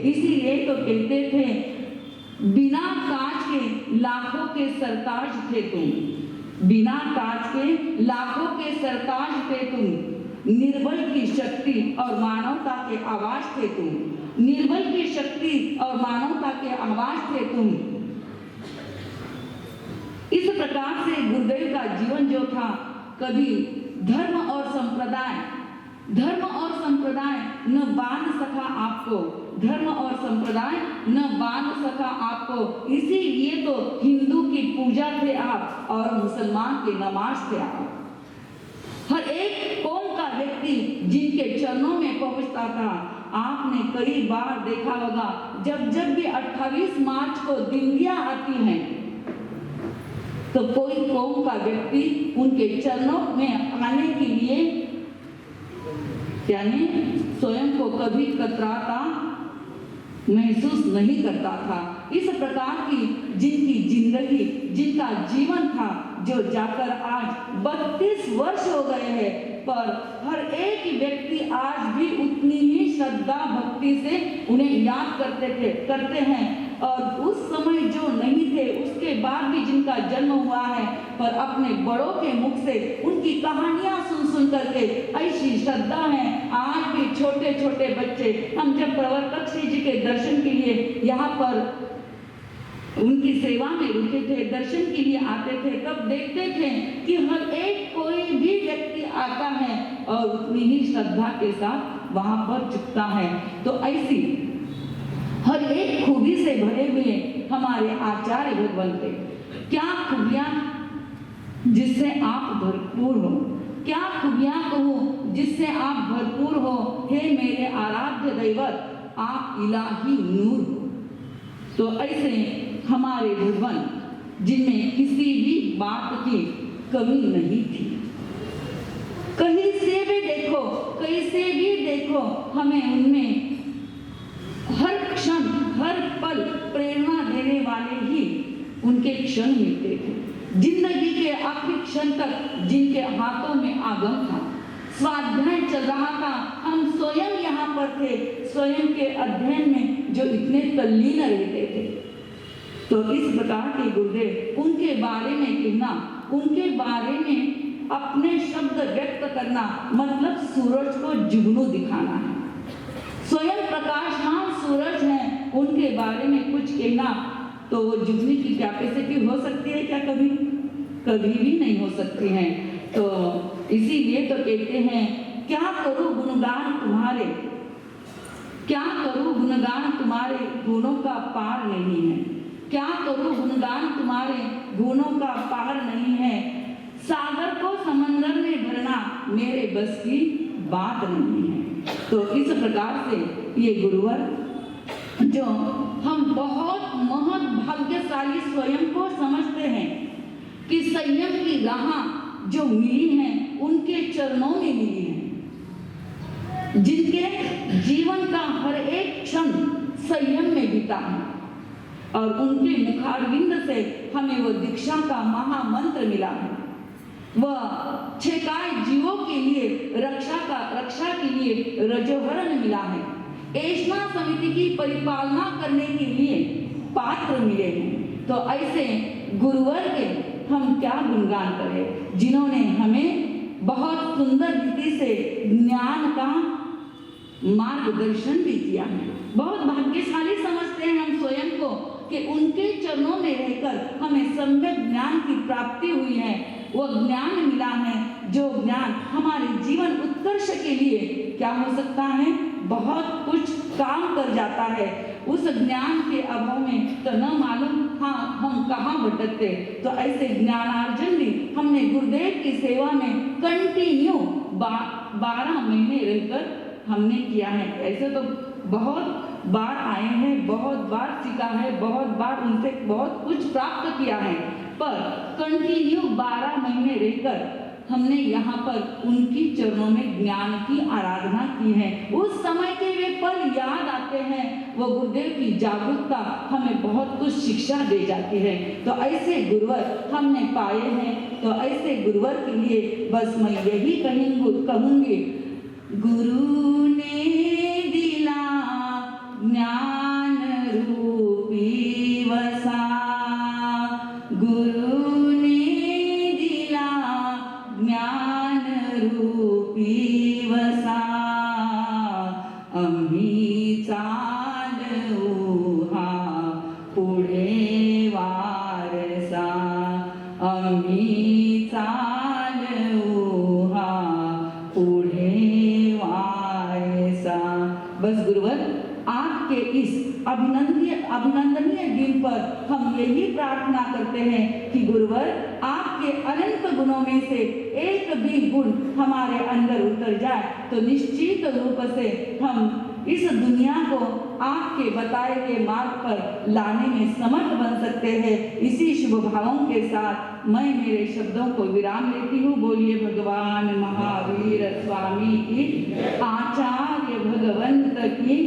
इसीलिए तो कहते थे बिना कांच के लाखों के सरताज थे तुम, बिना कांच के लाखों के सरताज थे तुम, निर्बल की शक्ति और मानवता के आवाज थे तुम, निर्बल की शक्ति और मानवता के आवाज थे तुम। इस प्रकार से गुरुदेव का जीवन जो था, कभी धर्म और संप्रदाय न बांध सका आपको, धर्म और संप्रदाय न बांध सका आपको। इसीलिए तो हिंदू की पूजा थे आप और मुसलमान की नमाज थे आप। हर एक कौम का व्यक्ति जिनके चरणों में पहुंचता था, आपने कई बार देखा होगा जब भी 28 मार्च को दिंडिया आती हैं तो कोई कौम का व्यक्ति उनके चरणों में आने के लिए यानी स्वयं को कभी कतराता महसूस नहीं करता था। इस प्रकार की जिनकी जिंदगी, जिनका जीवन था, जो जाकर आज 32 वर्ष हो गए हैं, पर हर एक व्यक्ति आज भी उतनी ही श्रद्धा भक्ति से उन्हें याद करते हैं। और उस समय जो नहीं थे, उसके बाद भी जिनका जन्म हुआ है, पर अपने बड़ों के मुख से उनकी कहानियां सुन करके ऐसी श्रद्धा है। आज भी छोटे छोटे बच्चे, हम जब प्रवर्तक श्री जी के दर्शन के लिए यहाँ पर उनकी सेवा में रुके थे, दर्शन के लिए आते थे, तब देखते थे कि हर एक कोई भी व्यक्ति आता है और उतनी ही श्रद्धा के साथ वहां पर झुकता है। तो ऐसी हर एक खूबी से भरे हुए हमारे आचार्य भगवान थे। क्या खूबियां जिससे आप भरपूर हो, क्या खूबियां कहूं जिससे आप भरपूर हो। हे मेरे आराध्य दैवत, आप इलाही नूर हो। तो ऐसे हमारे भगवान जिनमें किसी भी बात की कमी नहीं थी। कहीं से भी देखो, कैसे भी देखो, हमें उनमें हर क्षण हर पल प्रेरणा देने वाले ही उनके क्षण मिलते थे। जिंदगी के आखिरी क्षण तक जिनके हाथों में आगम था, स्वाध्याय चल रहा था, हम स्वयं यहाँ पर थे, स्वयं के अध्ययन में जो इतने तल्लीन रहते थे। तो इस प्रकार के गुरुदेव, उनके बारे में कहना, उनके बारे में अपने शब्द व्यक्त करना, मतलब सूरज को जुगनू दिखाना है। स्वयं प्रकाशमान सूरज हैं, उनके बारे में कुछ कहना तो वो जुगनी की कैपेसिटी हो सकती है क्या? कभी भी नहीं हो सकती है। तो इसीलिए तो कहते हैं, क्या करूं गुणगान तुम्हारे, क्या करूं गुणगान तुम्हारे, गुणों का पार नहीं है। क्या करूं गुणगान तुम्हारे, गुणों का पार नहीं है। सागर को समंदर में भरना मेरे बस की बात नहीं है। तो इस प्रकार से ये गुरुवर जो हम बहुत महत भाग्यशाली स्वयं को समझते हैं कि संयम की राह जो मिली है उनके चरणों में मिली है, जिनके जीवन का हर एक क्षण संयम में बीता है और उनके मुखारविंद से हमें वो दीक्षा का महामंत्र मिला है। वह छेकाए जीवों के लिए रक्षा के लिए रजोहरण मिला है। ऐष्णा समिति की परिपालना करने के लिए पात्र मिले हैं। तो ऐसे गुरुवर के हम क्या गुणगान करें, जिन्होंने हमें बहुत सुंदर रीति से ज्ञान का मार्गदर्शन भी किया है। बहुत भाग्यशाली समझते हैं हम स्वयं को कि उनके चरणों में रहकर हमें सम्यक ज्ञान की प्राप्ति हुई है। वो ज्ञान मिला है जो ज्ञान हमारे जीवन उत्कर्ष के लिए क्या हो सकता है, बहुत कुछ काम कर जाता है। उस ज्ञान के अभाव में तो न मालूम हम कहाँ भटकते। तो ऐसे ज्ञानार्जन भी हमने गुरुदेव की सेवा में कंटिन्यू 12 महीने रहकर हमने किया है। ऐसे तो बहुत बार आए हैं, बहुत बार सीखा है, बहुत बार उनसे बहुत कुछ प्राप्त किया है, पर कंटिन्यू 12 महीने रहकर हमने यहाँ पर उनकी चरणों में ज्ञान की आराधना की है। उस समय के वे पल याद आते हैं। वो गुरुदेव की जागरूकता हमें बहुत कुछ शिक्षा दे जाती है। तो ऐसे गुरुवर हमने पाए हैं। तो ऐसे गुरुवर के लिए बस मैं यही कहूँगी, गुरु ने दिला ज्ञान रूपी वसा, गुरु ने दिला ज्ञान रूपी वसा, आम्ही चालू हा पुढे वारसा, आम्ही चालू हा पुढे वारसा। बस गुरुवर, आपके इस अभिनंदनीय दिन पर हम यही प्रार्थना करते हैं कि गुरुवर आपके अनंत गुणों में से एक भी गुण हमारे अंदर उतर जाए तो निश्चित रूप से हम इस दुनिया को आपके बताए गए मार्ग पर लाने में समर्थ बन सकते हैं। इसी शुभ भावों के साथ मैं मेरे शब्दों को विराम लेती हूँ। बोलिए भगवान महावीर स्वामी की, आचार्य भगवंत की।